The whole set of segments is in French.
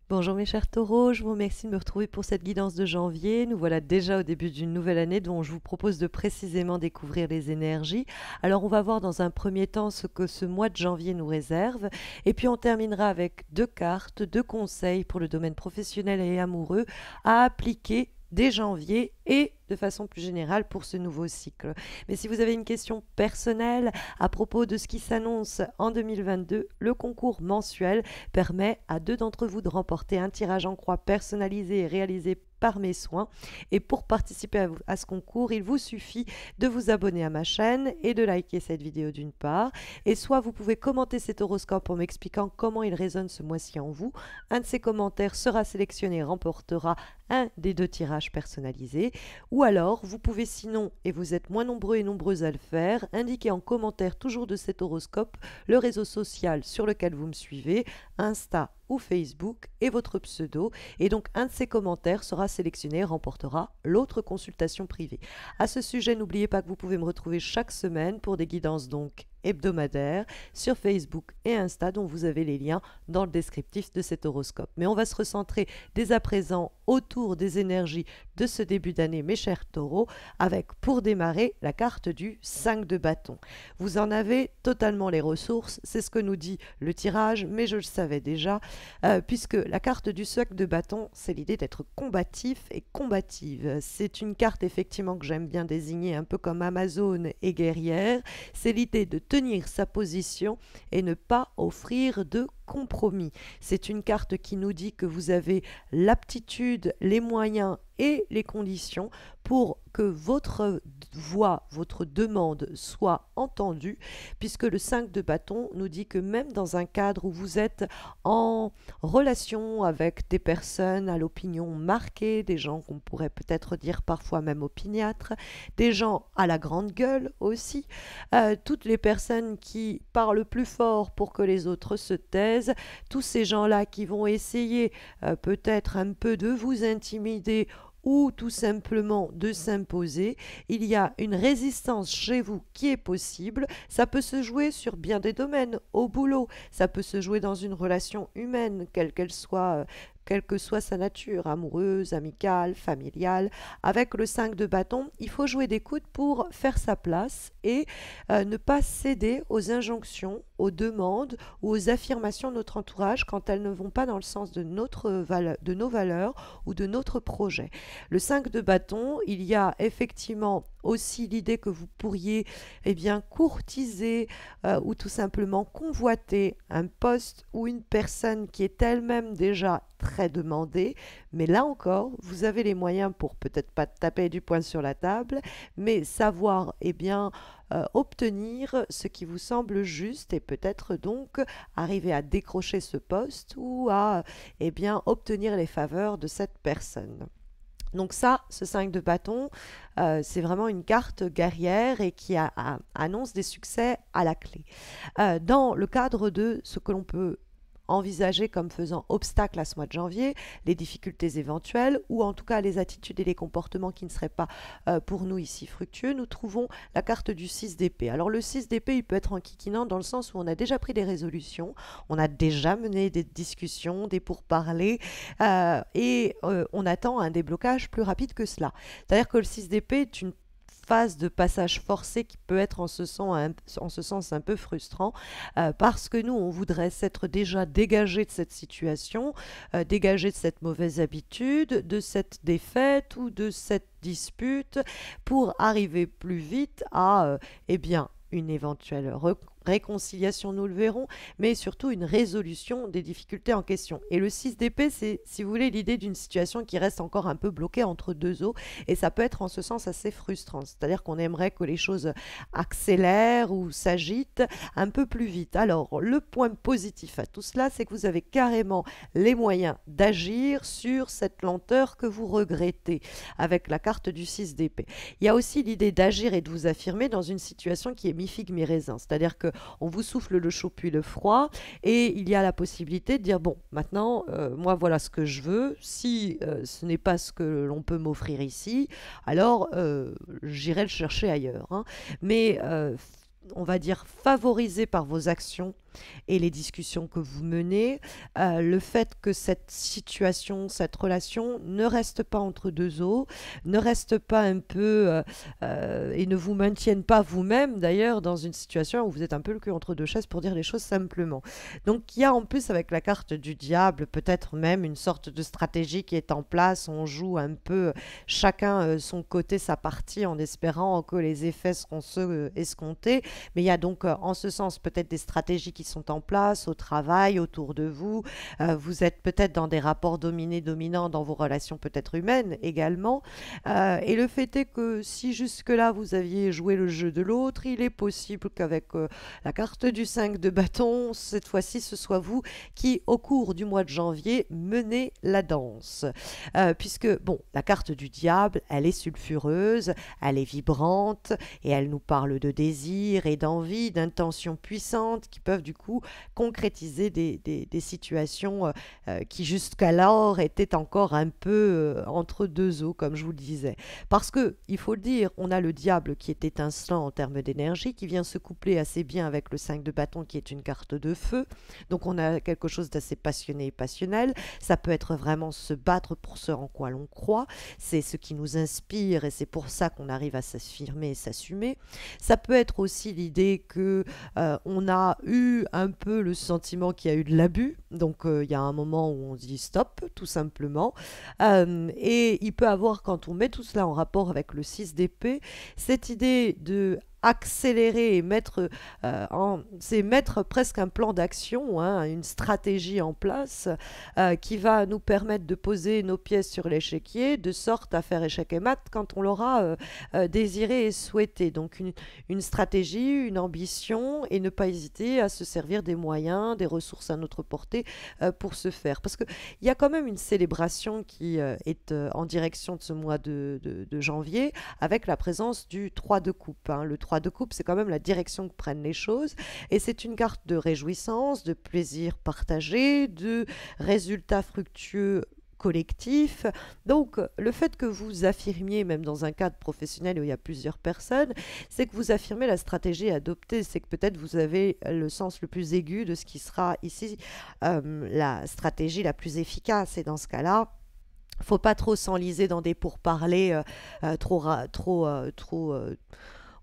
Bonjour mes chers taureaux, je vous remercie de me retrouver pour cette guidance de janvier. Nous voilà déjà au début d'une nouvelle année dont je vous propose de précisément découvrir les énergies. Alors on va voir dans un premier temps ce que ce mois de janvier nous réserve et puis on terminera avec deux cartes, deux conseils pour le domaine professionnel et amoureux à appliquer dès janvier et de façon plus générale pour ce nouveau cycle. Mais si vous avez une question personnelle à propos de ce qui s'annonce en 2022, le concours mensuel permet à deux d'entre vous de remporter un tirage en croix personnalisé et réalisé par mes soins. Et pour participer à ce concours, il vous suffit de vous abonner à ma chaîne et de liker cette vidéo d'une part. Et soit vous pouvez commenter cet horoscope en m'expliquant comment il résonne ce mois-ci en vous. Un de ces commentaires sera sélectionné et remportera un des deux tirages personnalisés. Ou alors, vous pouvez sinon, et vous êtes moins nombreux et nombreuses à le faire, indiquer en commentaire toujours de cet horoscope le réseau social sur lequel vous me suivez, Insta ou Facebook, et votre pseudo. Et donc, un de ces commentaires sera sélectionné et remportera l'autre consultation privée. À ce sujet, n'oubliez pas que vous pouvez me retrouver chaque semaine pour des guidances donc hebdomadaires sur Facebook et Insta dont vous avez les liens dans le descriptif de cet horoscope. Mais on va se recentrer dès à présent autour des énergies de ce début d'année, mes chers taureaux, avec pour démarrer la carte du 5 de bâton. Vous en avez totalement les ressources, c'est ce que nous dit le tirage, mais je le savais déjà, puisque la carte du 5 de bâton, c'est l'idée d'être combatif et combative. C'est une carte effectivement que j'aime bien désigner un peu comme Amazone et guerrière. C'est l'idée de tenir sa position et ne pas offrir de compromis. C'est une carte qui nous dit que vous avez l'aptitude, les moyens et les conditions pour que votre voix, votre demande soit entendue, puisque le 5 de bâton nous dit que même dans un cadre où vous êtes en relation avec des personnes à l'opinion marquée, des gens qu'on pourrait peut-être dire parfois même opiniâtres, des gens à la grande gueule aussi, toutes les personnes qui parlent plus fort pour que les autres se taisent, tous ces gens-là qui vont essayer peut-être un peu de vous intimider ou tout simplement de s'imposer, il y a une résistance chez vous qui est possible. Ça peut se jouer sur bien des domaines, au boulot, ça peut se jouer dans une relation humaine, quelle qu'elle soit, quelle que soit sa nature, amoureuse, amicale, familiale. Avec le 5 de bâton, il faut jouer des coudes pour faire sa place et ne pas céder aux injonctions, aux demandes ou aux affirmations de notre entourage quand elles ne vont pas dans le sens de nos valeurs ou de notre projet. Le 5 de bâton, il y a effectivement aussi l'idée que vous pourriez courtiser ou tout simplement convoiter un poste ou une personne qui est elle-même déjà très demandée, mais là encore, vous avez les moyens pour peut-être pas taper du poing sur la table, mais savoir obtenir ce qui vous semble juste et peut-être donc arriver à décrocher ce poste ou à obtenir les faveurs de cette personne. Donc ça, ce 5 de bâton, c'est vraiment une carte guerrière et qui annonce des succès à la clé. Dans le cadre de ce que l'on peut envisager comme faisant obstacle à ce mois de janvier, les difficultés éventuelles ou en tout cas les attitudes et les comportements qui ne seraient pas pour nous ici fructueux, nous trouvons la carte du 6 d'épée. Alors le 6 d'épée, il peut être enquiquinant dans le sens où on a déjà pris des résolutions, on a déjà mené des discussions, des pourparlers on attend un déblocage plus rapide que cela. C'est-à-dire que le 6 d'épée est une phase de passage forcé qui peut être en ce sens un peu frustrant parce que nous on voudrait s'être déjà dégagé de cette situation, dégagé de cette mauvaise habitude, de cette défaite ou de cette dispute pour arriver plus vite à une éventuelle réconciliation, nous le verrons, mais surtout une résolution des difficultés en question. Et le 6 d'épée, c'est, si vous voulez, l'idée d'une situation qui reste encore un peu bloquée entre deux eaux, et ça peut être en ce sens assez frustrant. C'est-à-dire qu'on aimerait que les choses accélèrent ou s'agitent un peu plus vite. Alors, le point positif à tout cela, c'est que vous avez carrément les moyens d'agir sur cette lenteur que vous regrettez, avec la carte du 6 d'épée. Il y a aussi l'idée d'agir et de vous affirmer dans une situation qui est mi-figue, mi-raisin. C'est-à-dire que on vous souffle le chaud puis le froid et il y a la possibilité de dire bon, maintenant moi voilà ce que je veux, si ce n'est pas ce que l'on peut m'offrir ici, alors j'irai le chercher ailleurs, hein. Mais on va dire favorisé par vos actions et les discussions que vous menez, le fait que cette situation, cette relation ne reste pas entre deux eaux, ne reste pas un peu et ne vous maintienne pas vous-même d'ailleurs dans une situation où vous êtes un peu le cul entre deux chaises pour dire les choses simplement. Donc il y a en plus avec la carte du diable peut-être même une sorte de stratégie qui est en place, on joue un peu chacun son côté, sa partie en espérant que les effets seront ceux escomptés, mais il y a donc en ce sens peut-être des stratégies qui sont en place au travail, autour de vous, vous êtes peut-être dans des rapports dominés-dominants dans vos relations peut-être humaines également, et le fait est que si jusque-là vous aviez joué le jeu de l'autre, il est possible qu'avec la carte du 5 de bâton, cette fois-ci ce soit vous qui au cours du mois de janvier menez la danse. Puisque, bon, la carte du diable, elle est sulfureuse, elle est vibrante, et elle nous parle de désir et d'envie, d'intentions puissantes qui peuvent du coup concrétiser des situations qui jusqu'alors étaient encore un peu entre deux eaux, comme je vous le disais. Parce que, il faut le dire, on a le diable qui est étincelant en termes d'énergie, qui vient se coupler assez bien avec le 5 de bâton qui est une carte de feu. Donc on a quelque chose d'assez passionné et passionnel. Ça peut être vraiment se battre pour ce en quoi l'on croit. C'est ce qui nous inspire et c'est pour ça qu'on arrive à s'affirmer et s'assumer. Ça peut être aussi l'idée que on a eu un peu le sentiment qu'il y a eu de l'abus. Donc il y a un moment où on dit stop, tout simplement. Et il peut avoir, quand on met tout cela en rapport avec le 6 d'épée, cette idée de accélérer et mettre, c'est mettre presque un plan d'action, hein, une stratégie en place qui va nous permettre de poser nos pièces sur l'échiquier de sorte à faire échec et mat quand on l'aura désiré et souhaité. Donc une stratégie, une ambition et ne pas hésiter à se servir des moyens, des ressources à notre portée pour ce faire. Parce qu'il y a quand même une célébration qui est en direction de ce mois de janvier avec la présence du 3 de coupe. Hein. Le 3 de coupe, c'est quand même la direction que prennent les choses et c'est une carte de réjouissance, de plaisir partagé, de résultats fructueux collectif. Donc, le fait que vous affirmiez, même dans un cadre professionnel où il y a plusieurs personnes, c'est que vous affirmez la stratégie adoptée. C'est que peut-être vous avez le sens le plus aigu de ce qui sera ici la stratégie la plus efficace. Et dans ce cas-là, faut pas trop s'enliser dans des pourparlers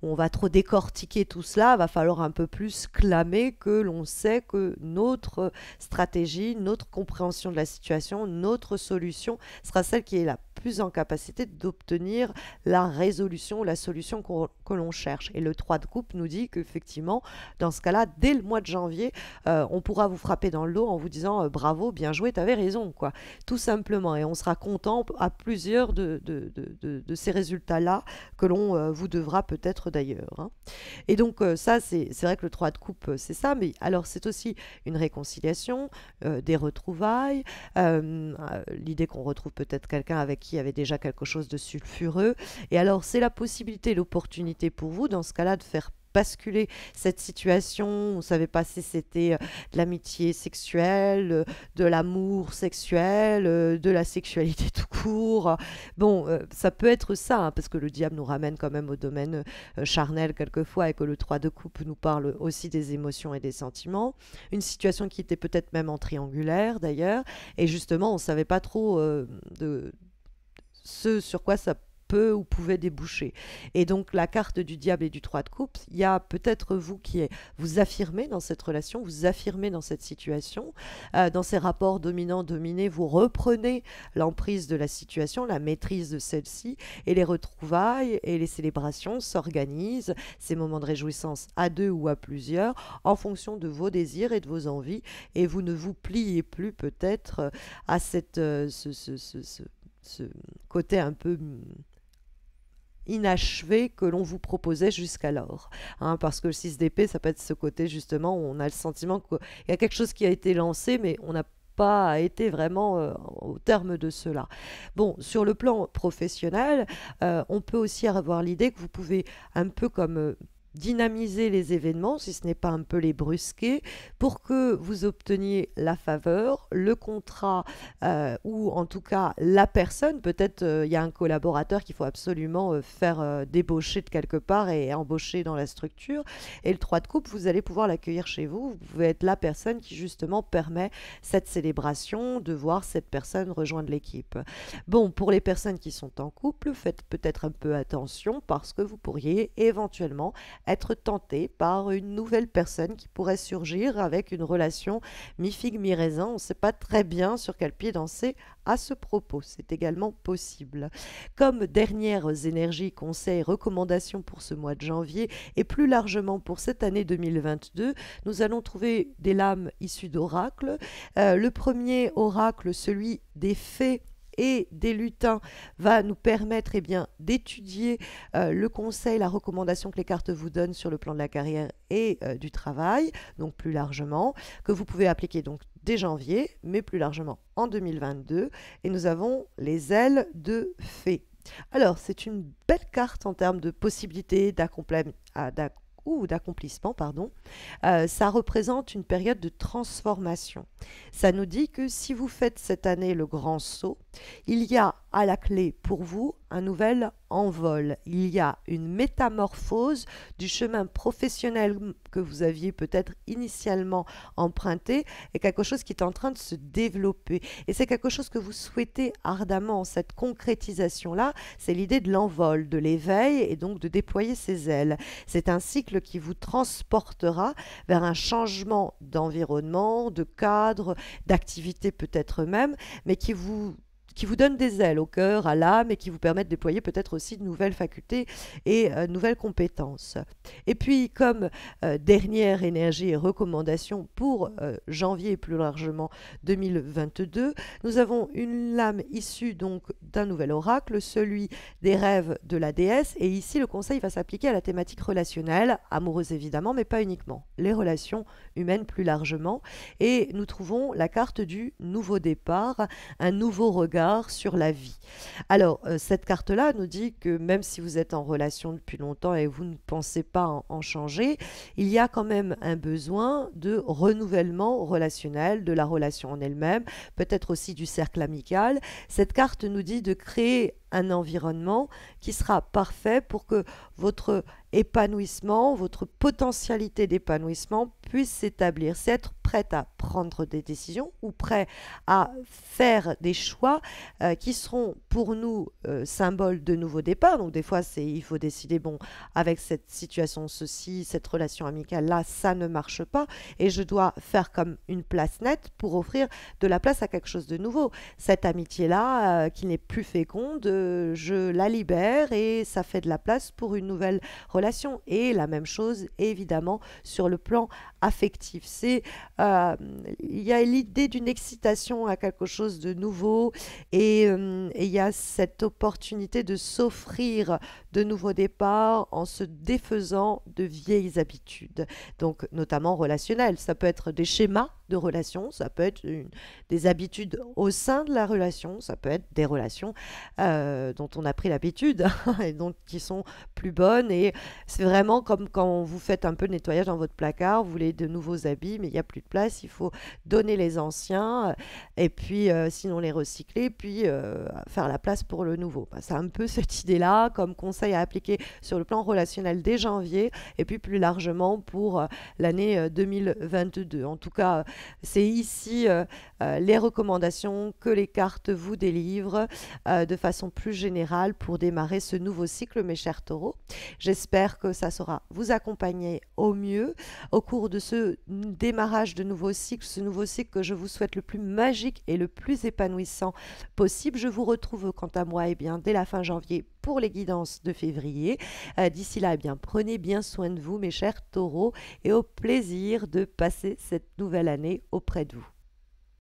où on va trop décortiquer tout cela, va falloir un peu plus clamer que l'on sait que notre stratégie, notre compréhension de la situation, notre solution sera celle qui est la plus en capacité d'obtenir la résolution, la solution que l'on cherche. Et le 3 de coupe nous dit qu'effectivement, dans ce cas-là, dès le mois de janvier, on pourra vous frapper dans le dos en vous disant bravo, bien joué, t'avais raison, quoi. Tout simplement. Et on sera content à plusieurs de ces résultats-là que l'on vous devra peut-être d'ailleurs. Hein. Et donc ça, c'est vrai que le 3 de coupe, c'est ça, mais alors c'est aussi une réconciliation, des retrouvailles, l'idée qu'on retrouve peut-être quelqu'un avec qui il y avait déjà quelque chose de sulfureux. Et alors c'est la possibilité, l'opportunité pour vous, dans ce cas-là, de faire basculer cette situation. On ne savait pas si c'était de l'amitié sexuelle, de l'amour sexuel, de la sexualité tout court. Bon, ça peut être ça, hein, parce que le diable nous ramène quand même au domaine charnel quelquefois et que le 3 de coupe nous parle aussi des émotions et des sentiments. Une situation qui était peut-être même en triangulaire d'ailleurs, et justement on ne savait pas trop de ce sur quoi ça peut ou pouvait déboucher. Et donc la carte du diable et du 3 de coupe, il y a peut-être vous qui vous affirmez dans cette relation, vous affirmez dans cette situation, dans ces rapports dominants-dominés, vous reprenez l'emprise de la situation, la maîtrise de celle-ci, et les retrouvailles et les célébrations s'organisent, ces moments de réjouissance à deux ou à plusieurs, en fonction de vos désirs et de vos envies, et vous ne vous pliez plus peut-être à cette, ce côté un peu inachevé que l'on vous proposait jusqu'alors. Hein, parce que le 6 d'épée, ça peut être ce côté justement où on a le sentiment qu'il y a quelque chose qui a été lancé, mais on n'a pas été vraiment au terme de cela. Bon, sur le plan professionnel, on peut aussi avoir l'idée que vous pouvez un peu comme dynamiser les événements, si ce n'est pas un peu les brusquer, pour que vous obteniez la faveur, le contrat ou en tout cas la personne. Peut-être il y a un collaborateur qu'il faut absolument faire débaucher de quelque part et embaucher dans la structure. Et le 3 de coupe, vous allez pouvoir l'accueillir chez vous. Vous pouvez être la personne qui justement permet cette célébration, de voir cette personne rejoindre l'équipe. Bon, pour les personnes qui sont en couple, faites peut-être un peu attention parce que vous pourriez éventuellement être tenté par une nouvelle personne qui pourrait surgir avec une relation mi-figue, mi-raisin. On ne sait pas très bien sur quel pied danser à ce propos. C'est également possible. Comme dernières énergies, conseils, recommandations pour ce mois de janvier et plus largement pour cette année 2022, nous allons trouver des lames issues d'oracles. Le premier oracle, celui des fées et des lutins, va nous permettre d'étudier le conseil, la recommandation que les cartes vous donnent sur le plan de la carrière et du travail, donc plus largement, que vous pouvez appliquer donc dès janvier, mais plus largement en 2022. Et nous avons les ailes de fée. Alors, c'est une belle carte en termes de possibilités d'accomplissement, pardon. Ça représente une période de transformation. Ça nous dit que si vous faites cette année le grand saut, il y a à la clé pour vous un nouvel envol. Il y a une métamorphose du chemin professionnel que vous aviez peut-être initialement emprunté et quelque chose qui est en train de se développer. Et c'est quelque chose que vous souhaitez ardemment. Cette concrétisation-là, c'est l'idée de l'envol, de l'éveil et donc de déployer ses ailes. C'est un cycle qui vous transportera vers un changement d'environnement, de cadre, d'activité peut-être même, mais qui vous donne des ailes au cœur, à l'âme et qui vous permettent de déployer peut-être aussi de nouvelles facultés et nouvelles compétences. Et puis, comme dernière énergie et recommandation pour janvier et plus largement 2022, nous avons une lame issue donc d'un nouvel oracle, celui des rêves de la déesse. Et ici, le conseil va s'appliquer à la thématique relationnelle, amoureuse évidemment, mais pas uniquement. Les relations humaines plus largement. Et nous trouvons la carte du nouveau départ, un nouveau regard sur la vie. Alors, cette carte-là nous dit que même si vous êtes en relation depuis longtemps et vous ne pensez pas en changer, il y a quand même un besoin de renouvellement relationnel, de la relation en elle-même, peut-être aussi du cercle amical. Cette carte nous dit de créer un environnement qui sera parfait pour que votre épanouissement, votre potentialité d'épanouissement puisse s'établir. C'est être prête à prendre des décisions ou prêt à faire des choix qui seront pour nous symboles de nouveau départ. Donc des fois, il faut décider, bon, avec cette situation, ceci, cette relation amicale-là, ça ne marche pas et je dois faire comme une place nette pour offrir de la place à quelque chose de nouveau. Cette amitié-là, qui n'est plus féconde, je la libère et ça fait de la place pour une nouvelle relation. Et la même chose, évidemment, sur le plan affectif. Il y a l'idée d'une excitation à quelque chose de nouveau et il y a cette opportunité de s'offrir de nouveaux départs en se défaisant de vieilles habitudes, donc notamment relationnelles. Ça peut être des schémas de relations, ça peut être des habitudes au sein de la relation, ça peut être des relations dont on a pris l'habitude et donc qui sont plus bonnes. Et c'est vraiment comme quand vous faites un peu de nettoyage dans votre placard, vous voulez de nouveaux habits, mais il n'y a plus de place, il faut donner les anciens et puis sinon les recycler, puis faire la place pour le nouveau. C'est un peu cette idée-là comme conseil à appliquer sur le plan relationnel dès janvier et puis plus largement pour l'année 2022. En tout cas, c'est ici les recommandations que les cartes vous délivrent de façon plus générale pour démarrer ce nouveau cycle, mes chers taureaux. J'espère que ça saura vous accompagner au mieux au cours de ce démarrage de nouveau cycle, ce nouveau cycle que je vous souhaite le plus magique et le plus épanouissant possible. Je vous retrouve quant à moi dès la fin janvier pour les guidances de février. D'ici là, prenez bien soin de vous, mes chers taureaux, et au plaisir de passer cette nouvelle année auprès de vous.